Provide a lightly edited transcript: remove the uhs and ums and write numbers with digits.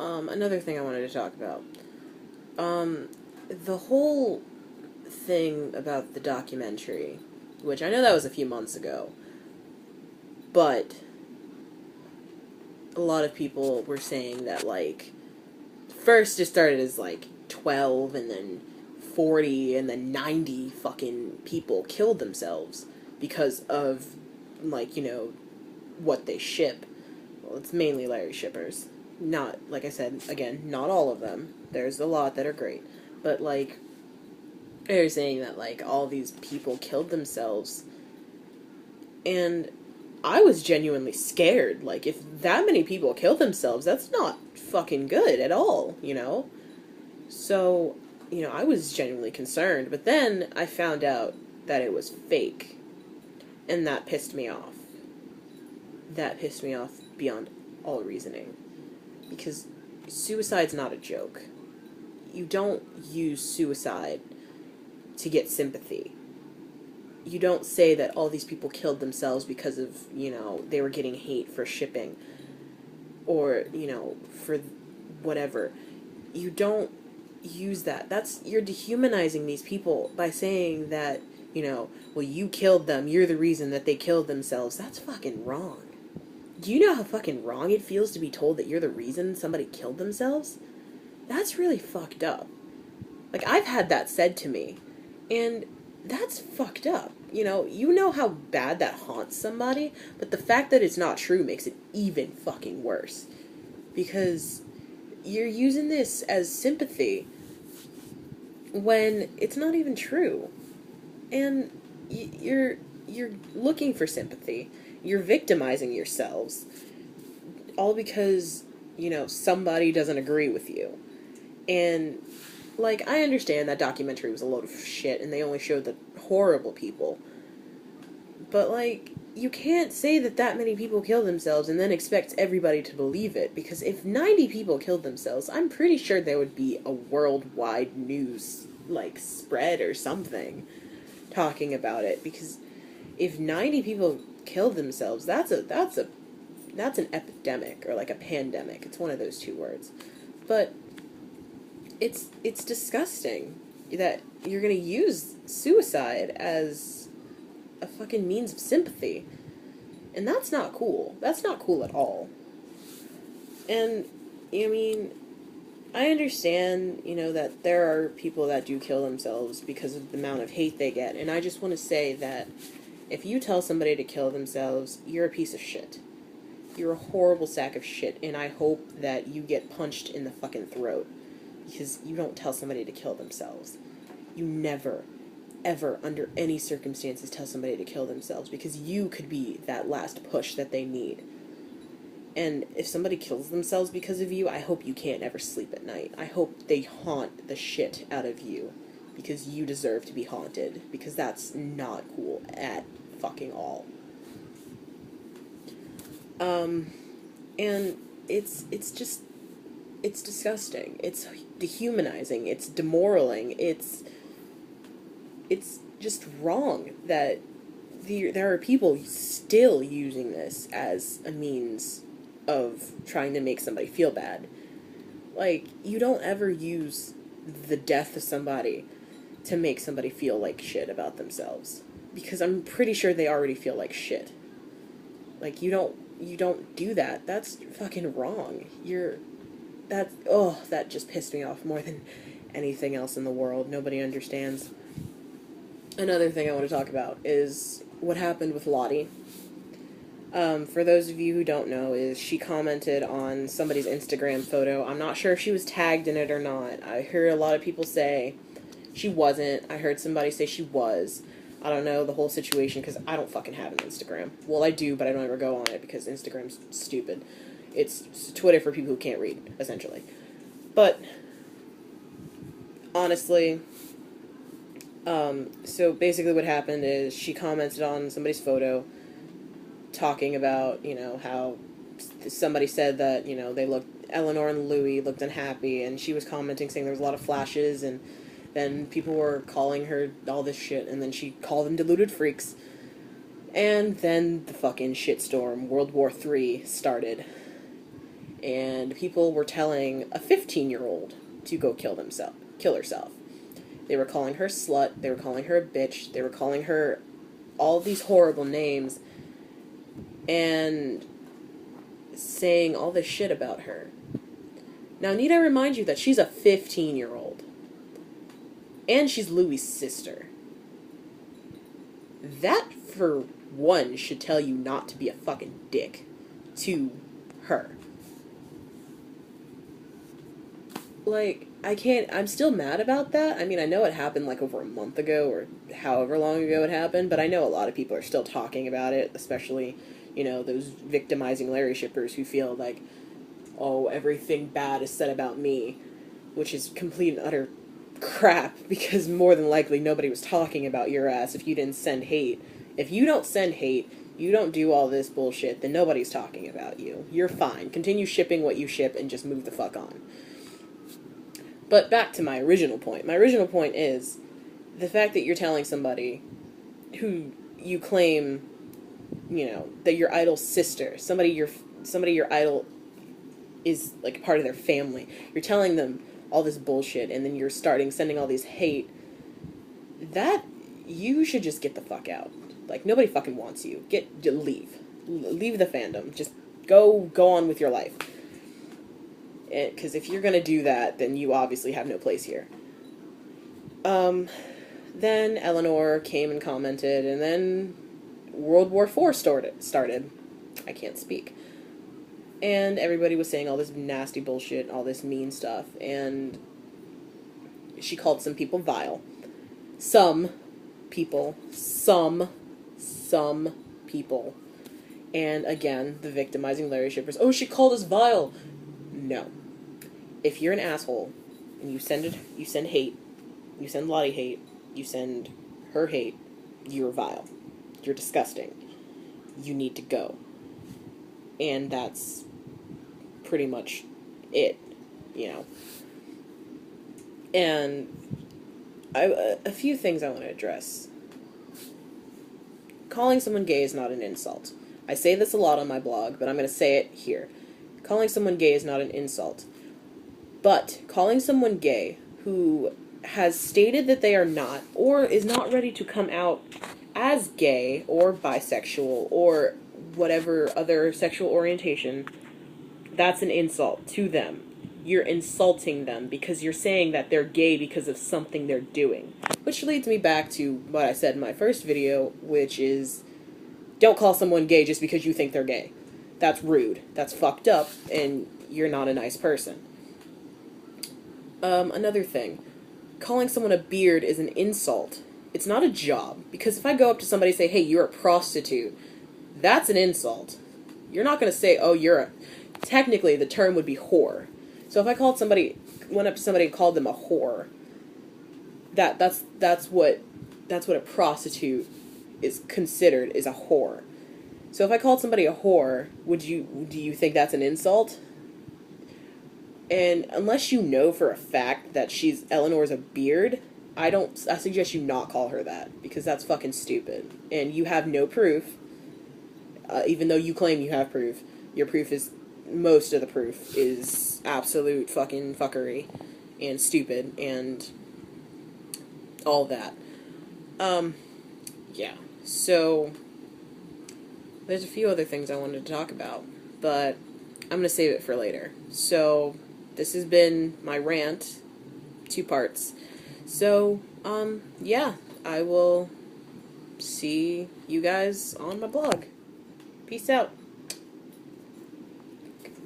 Another thing I wanted to talk about. The whole thing about the documentary, which I know that was a few months ago, but a lot of people were saying that, like, first it started as, like, 12, and then 40, and then 90 fucking people killed themselves because of, like, what they ship. Well, it's mainly Larry shippers. Not, like I said, again, not all of them. There's a lot that are great. But, like, they're saying that, like, all these people killed themselves. And I was genuinely scared. Like, if that many people kill themselves, that's not fucking good at all, So, I was genuinely concerned. But then I found out that it was fake. And that pissed me off. That pissed me off beyond all reasoning. Because suicide's not a joke. You don't use suicide to get sympathy. You don't say that all these people killed themselves because of, they were getting hate for shipping. Or, for whatever. You don't use that. You're dehumanizing these people by saying that, well, you killed them, you're the reason that they killed themselves. That's fucking wrong. Do you know how fucking wrong it feels to be told that you're the reason somebody killed themselves? That's really fucked up. Like, I've had that said to me, and that's fucked up. You know how bad that haunts somebody, but the fact that it's not true makes it even fucking worse. Because you're using this as sympathy when it's not even true. And you're looking for sympathy. You're victimizing yourselves. All because, somebody doesn't agree with you. And, like, I understand that documentary was a load of shit and they only showed the horrible people. But, like, you can't say that many people killed themselves and then expect everybody to believe it. Because if 90 people killed themselves, I'm pretty sure there would be a worldwide news, like, spread or something talking about it. Because if 90 people killed themselves, that's an epidemic, or like a pandemic. It's one of those two words. But it's disgusting that you're gonna use suicide as a fucking means of sympathy. And that's not cool. That's not cool at all. And, I understand, that there are people that do kill themselves because of the amount of hate they get. And I just want to say that if you tell somebody to kill themselves, you're a piece of shit. You're a horrible sack of shit, and I hope that you get punched in the fucking throat. Because you don't tell somebody to kill themselves. You never, ever, under any circumstances, tell somebody to kill themselves, because you could be that last push that they need. And if somebody kills themselves because of you, I hope you can't ever sleep at night. I hope they haunt the shit out of you, because you deserve to be haunted, because that's not cool at fucking all. And it's disgusting. It's dehumanizing. It's demoralizing. It's just wrong that there are people still using this as a means of trying to make somebody feel bad. Like, you don't ever use the death of somebody to make somebody feel like shit about themselves. Because I'm pretty sure they already feel like shit. Like, you don't do that. That's fucking wrong. That just pissed me off more than anything else in the world. Nobody understands. Another thing I want to talk about is what happened with Lottie. For those of you who don't know, is she commented on somebody's Instagram photo. I'm not sure if she was tagged in it or not. I heard a lot of people say she wasn't. I heard somebody say she was. I don't know the whole situation because I don't fucking have an Instagram. Well, I do, but I don't ever go on it because Instagram's stupid. It's Twitter for people who can't read, essentially. But, honestly, so basically what happened is she commented on somebody's photo talking about, how somebody said that, Eleanor and Louis looked unhappy, and she was commenting saying there was a lot of flashes, and then people were calling her all this shit, and then she called them deluded freaks. And then the fucking shitstorm, World War III, started. and people were telling a 15-year-old to go kill herself. They were calling her slut, they were calling her a bitch, they were calling her all these horrible names, and saying all this shit about her. Now, need I remind you that she's a 15-year-old, and she's Louis' sister. That, for one, should tell you not to be a fucking dick to her. Like, I'm still mad about that. I mean, I know it happened like over a month ago, or however long ago it happened, but I know a lot of people are still talking about it, especially, you know, those victimizing Larry shippers who feel like, oh, everything bad is said about me, which is complete and utter crap, because more than likely nobody was talking about your ass if you didn't send hate. If you don't send hate, you don't do all this bullshit, then nobody's talking about you. You're fine. Continue shipping what you ship and just move the fuck on. But back to my original point. My original point is the fact that you're telling somebody who you claim, you know, that your idol's sister, somebody your idol is like part of their family. You're telling them all this bullshit, and then you're sending all these hate. That, you should just get the fuck out. Like, nobody fucking wants you. Leave the fandom. Just go on with your life. Because if you're gonna do that, then you obviously have no place here. Then Eleanor came and commented, and then World War IV started. I can't speak. And everybody was saying all this nasty bullshit, all this mean stuff, and she called some people vile. Some people. And again, the victimizing Larry shippers, oh, she called us vile. No. If you're an asshole, and you send hate, you send Lottie hate, you send her hate, you're vile. You're disgusting. You need to go. And that's pretty much it, you know. And a few things I want to address. Calling someone gay is not an insult. I say this a lot on my blog, but I'm going to say it here. Calling someone gay is not an insult. But calling someone gay who has stated that they are not, or is not ready to come out as gay or bisexual or whatever other sexual orientation, that's an insult to them. You're insulting them because you're saying that they're gay because of something they're doing. Which leads me back to what I said in my first video, which is, don't call someone gay just because you think they're gay. That's rude. That's fucked up, and you're not a nice person. Another thing. Calling someone a beard is an insult. It's not a job. Because if I go up to somebody and say, hey, you're a prostitute, that's an insult. You're not going to say, oh, you're a... Technically, the term would be whore. So if I went up to somebody and called them a whore, that's what a prostitute is considered, is a whore. So if I called somebody a whore, do you think that's an insult? And unless you know for a fact that Eleanor's a beard, I suggest you not call her that, because that's fucking stupid. And you have no proof, even though you claim you have proof. Your proof is, most of the proof is absolute fucking fuckery and stupid and all that. Yeah. So, there's a few other things I wanted to talk about, but I'm going to save it for later. So, this has been my rant, 2 parts. So, yeah, I will see you guys on my blog. Peace out.